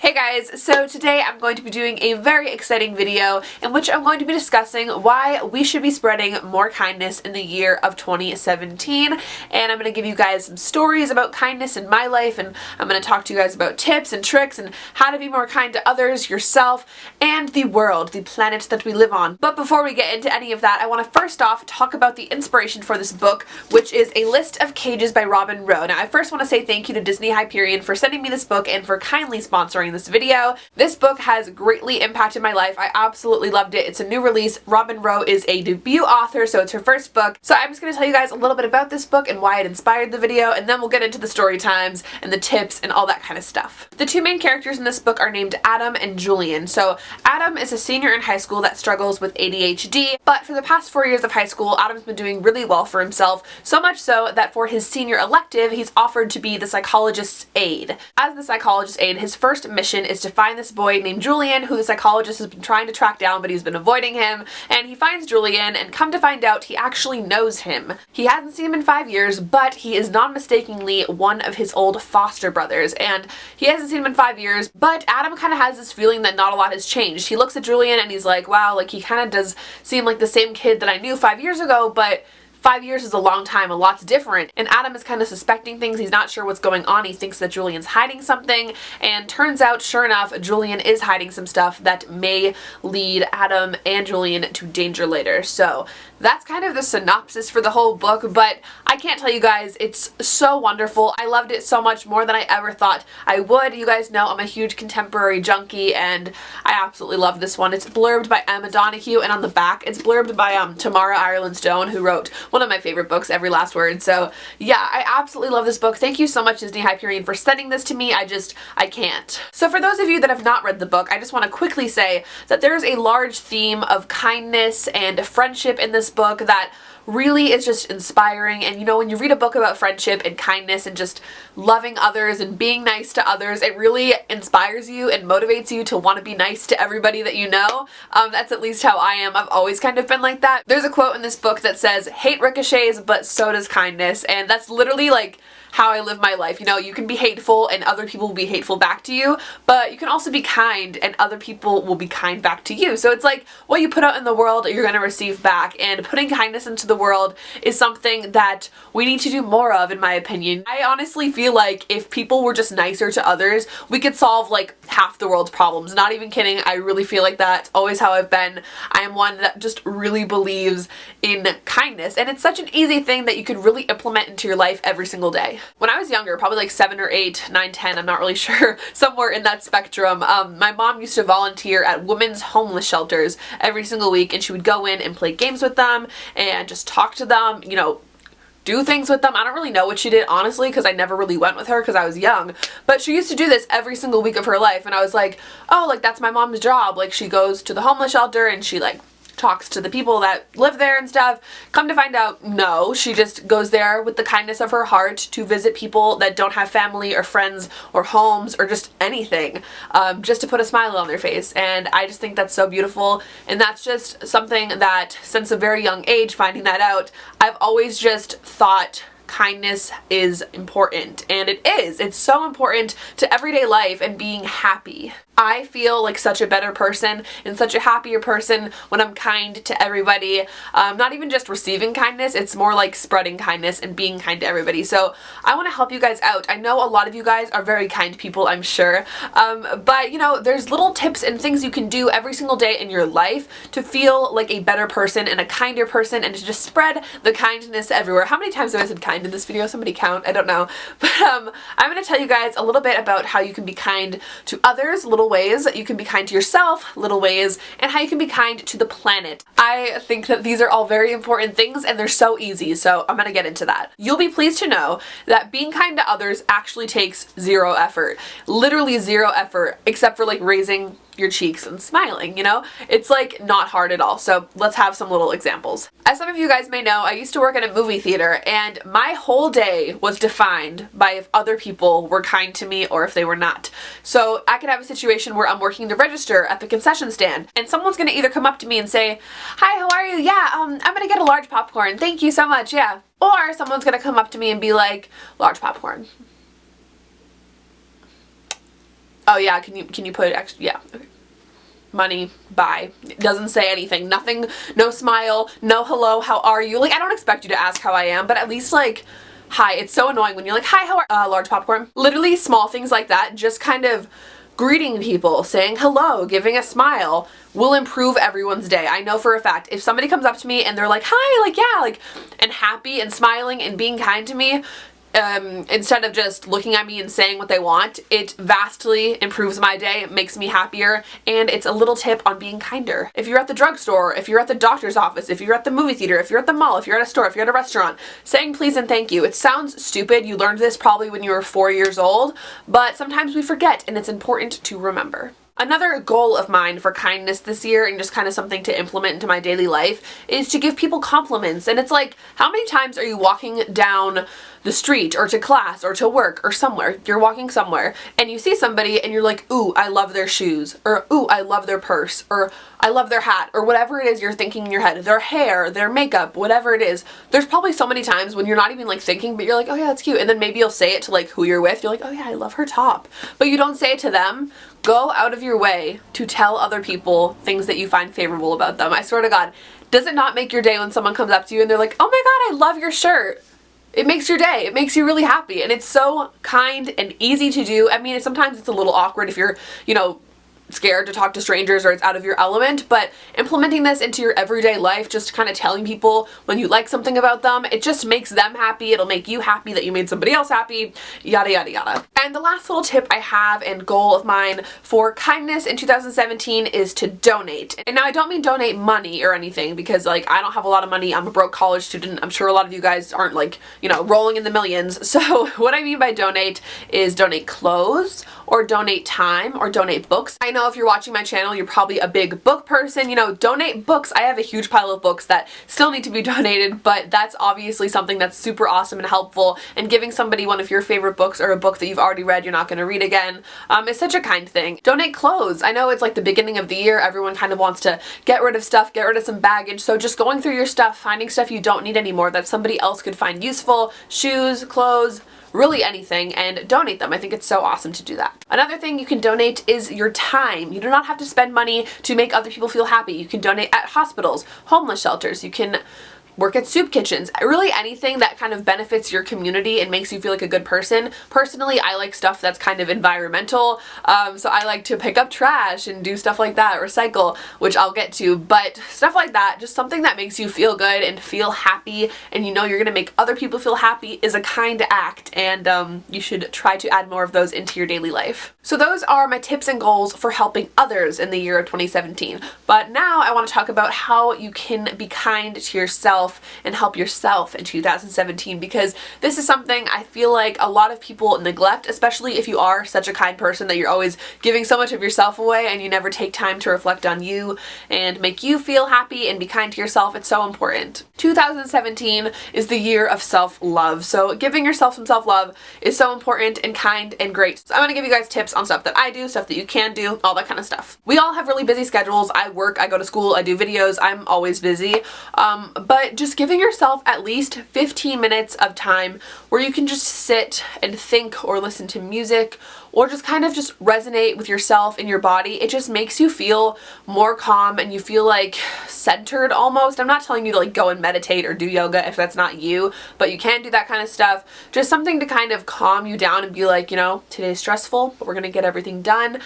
Hey guys, so today I'm going to be doing a very exciting video in which I'm going to be discussing why we should be spreading more kindness in the year of 2017, and I'm going to give you guys some stories about kindness in my life, and I'm going to talk to you guys about tips and tricks and how to be more kind to others, yourself, and the world, the planet that we live on. But before we get into any of that, I want to first off talk about the inspiration for this book, which is A List of Cages by Robin Rowe. Now I first want to say thank you to Disney Hyperion for sending me this book and for kindly sponsoring this video. This book has greatly impacted my life. I absolutely loved it. It's a new release. Robin Rowe is a debut author, so it's her first book. So I'm just going to tell you guys a little bit about this book and why it inspired the video, and then we'll get into the story times and the tips and all that kind of stuff. The two main characters in this book are named Adam and Julian. So Adam is a senior in high school that struggles with ADHD, but for the past 4 years of high school, Adam's been doing really well for himself, so much so that for his senior elective, he's offered to be the psychologist's aide. As the psychologist's aide, his first mission is to find this boy named Julian, who the psychologist has been trying to track down, but he's been avoiding him, and he finds Julian, and come to find out, he actually knows him. He hasn't seen him in 5 years, but he is non-mistakenly one of his old foster brothers, and he hasn't seen him in 5 years, but Adam kind of has this feeling that not a lot has changed. He looks at Julian and he's like, wow, like he kind of does seem like the same kid that I knew 5 years ago, but 5 years is a long time, a lot's different, and Adam is kind of suspecting things. He's not sure what's going on. He thinks that Julian's hiding something, and turns out, sure enough, Julian is hiding some stuff that may lead Adam and Julian to danger later. So that's kind of the synopsis for the whole book, but I can't tell you guys, it's so wonderful. I loved it so much more than I ever thought I would. You guys know I'm a huge contemporary junkie, and I absolutely love this one. It's blurbed by Emma Donoghue, and on the back, it's blurbed by Tamara Ireland Stone, who wrote one of my favorite books, Every Last Word. So yeah, I absolutely love this book. Thank you so much, Disney Hyperion, for sending this to me. I can't. So for those of you that have not read the book, I just want to quickly say that there's a large theme of kindness and friendship in this book that really is just inspiring. And you know, when you read a book about friendship and kindness and just loving others and being nice to others, it really inspires you and motivates you to want to be nice to everybody that you know. That's at least how I am. I've always kind of been like that. There's a quote in this book that says, "Hate ricochets, but so does kindness," and that's literally like how I live my life. You know, you can be hateful and other people will be hateful back to you, but you can also be kind and other people will be kind back to you. So it's like what you put out in the world, you're going to receive back, and putting kindness into the world is something that we need to do more of, in my opinion. I honestly feel like if people were just nicer to others, we could solve like half the world's problems. Not even kidding, I really feel like that. It's always how I've been. I am one that just really believes in kindness, and it's such an easy thing that you could really implement into your life every single day. When I was younger, probably like 7 or 8, 9, 10, I'm not really sure, somewhere in that spectrum, my mom used to volunteer at women's homeless shelters every single week, and she would go in and play games with them and just talk to them, you know, do things with them. I don't really know what she did, honestly, because I never really went with her because I was young, but she used to do this every single week of her life, and I was like, oh, like that's my mom's job. Like she goes to the homeless shelter and she like talks to the people that live there and stuff. Come to find out, no, she just goes there with the kindness of her heart to visit people that don't have family or friends or homes or just anything, just to put a smile on their face. And I just think that's so beautiful, and that's just something that since a very young age, finding that out, I've always just thought kindness is important, and it is. It's so important to everyday life and being happy. I feel like such a better person and such a happier person when I'm kind to everybody. Not even just receiving kindness, it's more like spreading kindness and being kind to everybody. So I want to help you guys out. I know a lot of you guys are very kind people, I'm sure, but you know, there's little tips and things you can do every single day in your life to feel like a better person and a kinder person, and to just spread the kindness everywhere. How many times have I said kind in this video? Somebody count? I don't know. But I'm going to tell you guys a little bit about how you can be kind to others, little ways that you can be kind to yourself, little ways, and how you can be kind to the planet. I think that these are all very important things, and they're so easy, so I'm going to get into that. You'll be pleased to know that being kind to others actually takes zero effort. Literally zero effort, except for like raising your cheeks and smiling, you know? It's like not hard at all. So let's have some little examples. As some of you guys may know, I used to work at a movie theater, and my whole day was defined by if other people were kind to me or if they were not. So I could have a situation where I'm working the register at the concession stand, and someone's gonna either come up to me and say, "Hi, how are you? Yeah, I'm gonna get a large popcorn. Thank you so much, yeah." Or someone's gonna come up to me and be like, "Large popcorn." Oh yeah, can you put extra, yeah, okay. Money, bye. It doesn't say anything. Nothing, no smile, no hello, how are you? Like, I don't expect you to ask how I am, but at least like, hi. It's so annoying when you're like, hi, how are large popcorn. Literally small things like that, just kind of greeting people, saying hello, giving a smile will improve everyone's day. I know for a fact. If somebody comes up to me and they're like, hi, like, yeah, like, and happy and smiling and being kind to me, instead of just looking at me and saying what they want, it vastly improves my day, it makes me happier, and it's a little tip on being kinder. If you're at the drugstore, if you're at the doctor's office, if you're at the movie theater, if you're at the mall, if you're at a store, if you're at a restaurant, saying please and thank you. It sounds stupid, you learned this probably when you were 4 years old, but sometimes we forget and it's important to remember. Another goal of mine for kindness this year, and just kind of something to implement into my daily life, is to give people compliments. And it's like, how many times are you walking down the street or to class or to work or somewhere, you're walking somewhere and you see somebody and you're like, ooh, I love their shoes, or ooh, I love their purse, or I love their hat, or whatever it is you're thinking in your head, their hair, their makeup, whatever it is. There's probably so many times when you're not even like thinking, but you're like, oh yeah, that's cute. And then maybe you'll say it to like who you're with. You're like, oh yeah, I love her top. But you don't say it to them. Go out of your way to tell other people things that you find favorable about them. I swear to God, does it not make your day when someone comes up to you and they're like, oh my God, I love your shirt? It makes your day. It makes you really happy. And it's so kind and easy to do. I mean, sometimes it's a little awkward if you're, you know, scared to talk to strangers or it's out of your element, but implementing this into your everyday life, just kind of telling people when you like something about them, it just makes them happy. It'll make you happy that you made somebody else happy, yada yada yada. And the last little tip I have and goal of mine for kindness in 2017 is to donate. And now I don't mean donate money or anything, because like I don't have a lot of money. I'm a broke college student. I'm sure a lot of you guys aren't like, you know, rolling in the millions. So what I mean by donate is donate clothes or donate time or donate books. I know if you're watching my channel, you're probably a big book person, you know, donate books. I have a huge pile of books that still need to be donated, but that's obviously something that's super awesome and helpful, and giving somebody one of your favorite books or a book that you've already read you're not going to read again is such a kind thing. Donate clothes. I know it's like the beginning of the year, everyone kind of wants to get rid of stuff, get rid of some baggage, so just going through your stuff, finding stuff you don't need anymore that somebody else could find useful, shoes, clothes, really anything, and donate them. I think it's so awesome to do that. Another thing you can donate is your time. You do not have to spend money to make other people feel happy. You can donate at hospitals, homeless shelters, you can work at soup kitchens, really anything that kind of benefits your community and makes you feel like a good person. Personally, I like stuff that's kind of environmental, so I like to pick up trash and do stuff like that, recycle, which I'll get to, but stuff like that, just something that makes you feel good and feel happy, and you know you're gonna make other people feel happy, is a kind act, and you should try to add more of those into your daily life. So those are my tips and goals for helping others in the year of 2017. But now I want to talk about how you can be kind to yourself and help yourself in 2017, because this is something I feel like a lot of people neglect, especially if you are such a kind person that you're always giving so much of yourself away and you never take time to reflect on you and make you feel happy and be kind to yourself. It's so important. 2017 is the year of self-love, so giving yourself some self-love is so important and kind and great. So I'm going to give you guys tips on stuff that I do, stuff that you can do, all that kind of stuff. We all have really busy schedules. I work, I go to school, I do videos, I'm always busy, but just giving yourself at least 15 minutes of time where you can just sit and think or listen to music or just kind of just resonate with yourself and your body. It just makes you feel more calm and you feel like centered almost. I'm not telling you to like go and meditate or do yoga if that's not you, but you can do that kind of stuff. Just something to kind of calm you down and be like, you know, today's stressful, but we're gonna get everything done.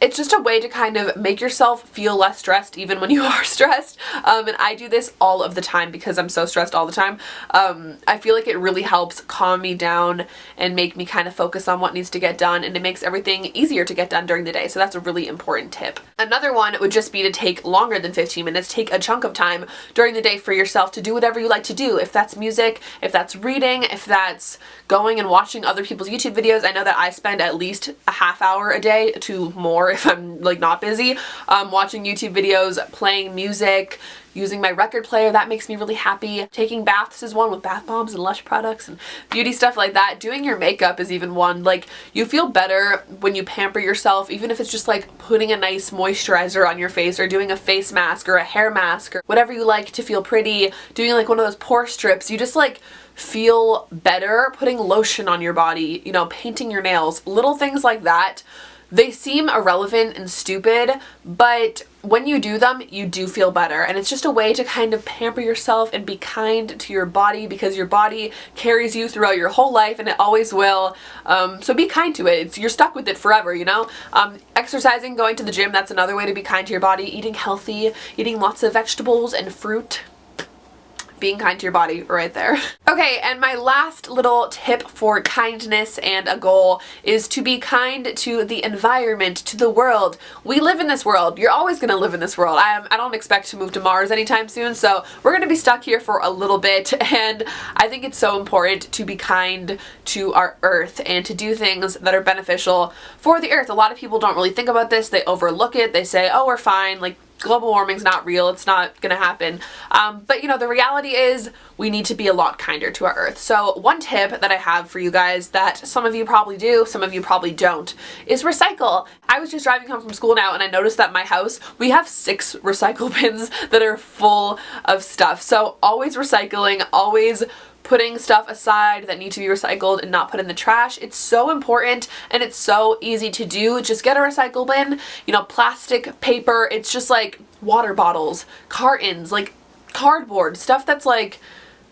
It's just a way to kind of make yourself feel less stressed even when you are stressed. And I do this all of the time because I'm so stressed all the time. I feel like it really helps calm me down and make me kind of focus on what needs to get done, and it makes everything easier to get done during the day. So that's a really important tip. Another one would just be to take longer than 15 minutes. Take a chunk of time during the day for yourself to do whatever you like to do. If that's music, if that's reading, if that's going and watching other people's YouTube videos. I know that I spend at least a half hour a day to more if I'm like not busy, watching YouTube videos, playing music, using my record player. That makes me really happy. Taking baths is one, with bath bombs and Lush products and beauty stuff like that. Doing your makeup is even one. Like, you feel better when you pamper yourself, even if it's just like putting a nice moisturizer on your face or doing a face mask or a hair mask or whatever you like to feel pretty. Doing like one of those pore strips. You just like feel better. Putting lotion on your body, you know, painting your nails, little things like that They seem irrelevant and stupid, but when you do them, you do feel better. And it's just a way to kind of pamper yourself and be kind to your body, because your body carries you throughout your whole life and it always will. So be kind to it. You're stuck with it forever, you know? Exercising, going to the gym, that's another way to be kind to your body. Eating healthy, eating lots of vegetables and fruit. Being kind to your body right there. Okay, and my last little tip for kindness and a goal is to be kind to the environment, to the world. We live in this world. You're always gonna live in this world. I don't expect to move to Mars anytime soon, so we're gonna be stuck here for a little bit, and I think it's so important to be kind to our Earth and to do things that are beneficial for the Earth. A lot of people don't really think about this. They overlook it. They say, oh, we're fine, like, global warming's not real, it's not gonna happen. But you know, the reality is we need to be a lot kinder to our Earth. So one tip that I have for you guys that some of you probably do, some of you probably don't, is recycle. I was just driving home from school now and I noticed that my house, we have 6 recycle bins that are full of stuff. So always recycling, always putting stuff aside that need to be recycled and not put in the trash. It's so important and it's so easy to do. Just get a recycle bin, you know, plastic, paper, it's just like water bottles, cartons, like cardboard, stuff that's like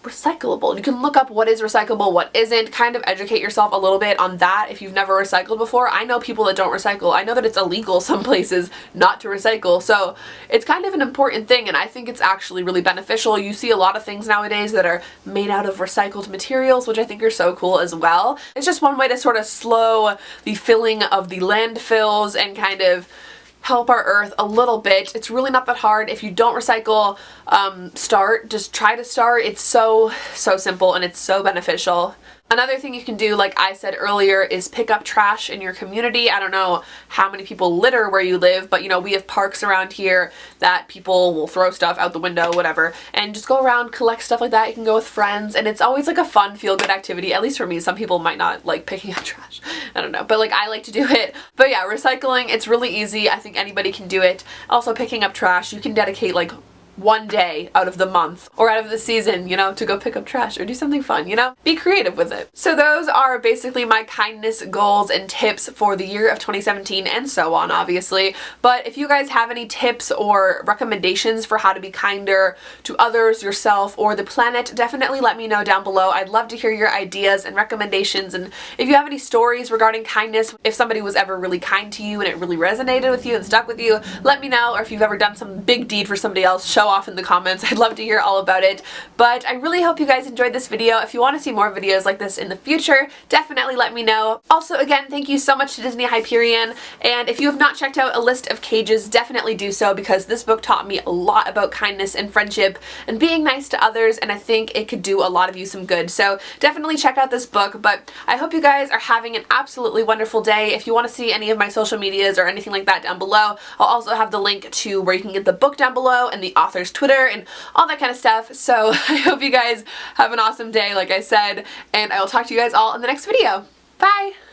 recyclable. You can look up what is recyclable, what isn't, kind of educate yourself a little bit on that if you've never recycled before. I know people that don't recycle. I know that it's illegal some places not to recycle, so it's kind of an important thing, and I think it's actually really beneficial. You see a lot of things nowadays that are made out of recycled materials, which I think are so cool as well. It's just one way to sort of slow the filling of the landfills and kind of help our Earth a little bit. It's really not that hard. If you don't recycle, start. Just try to start. It's so simple and it's so beneficial. Another thing you can do, like I said earlier, is pick up trash in your community. I don't know how many people litter where you live, but you know, we have parks around here that people will throw stuff out the window, whatever, and just go around, collect stuff like that. You can go with friends, and it's always like a fun, feel-good activity, at least for me. Some people might not like picking up trash. I don't know, but like I like to do it. But yeah, recycling, it's really easy. I think anybody can do it. Also, picking up trash, you can dedicate like one day out of the month or out of the season, you know, to go pick up trash or do something fun, you know? Be creative with it. So those are basically my kindness goals and tips for the year of 2017 and so on, obviously. But if you guys have any tips or recommendations for how to be kinder to others, yourself, or the planet, definitely let me know down below. I'd love to hear your ideas and recommendations, and if you have any stories regarding kindness, if somebody was ever really kind to you and it really resonated with you and stuck with you, let me know. Or if you've ever done some big deed for somebody else, show off in the comments. I'd love to hear all about it. But I really hope you guys enjoyed this video. If you want to see more videos like this in the future, definitely let me know. Also, again, thank you so much to Disney Hyperion, and if you have not checked out A List of Cages, definitely do so, because this book taught me a lot about kindness and friendship and being nice to others, and I think it could do a lot of you some good. So definitely check out this book. But I hope you guys are having an absolutely wonderful day. If you want to see any of my social medias or anything like that down below, I'll also have the link to where you can get the book down below and the author's Twitter and all that kind of stuff. So I hope you guys have an awesome day, like I said, and I will talk to you guys all in the next video. Bye!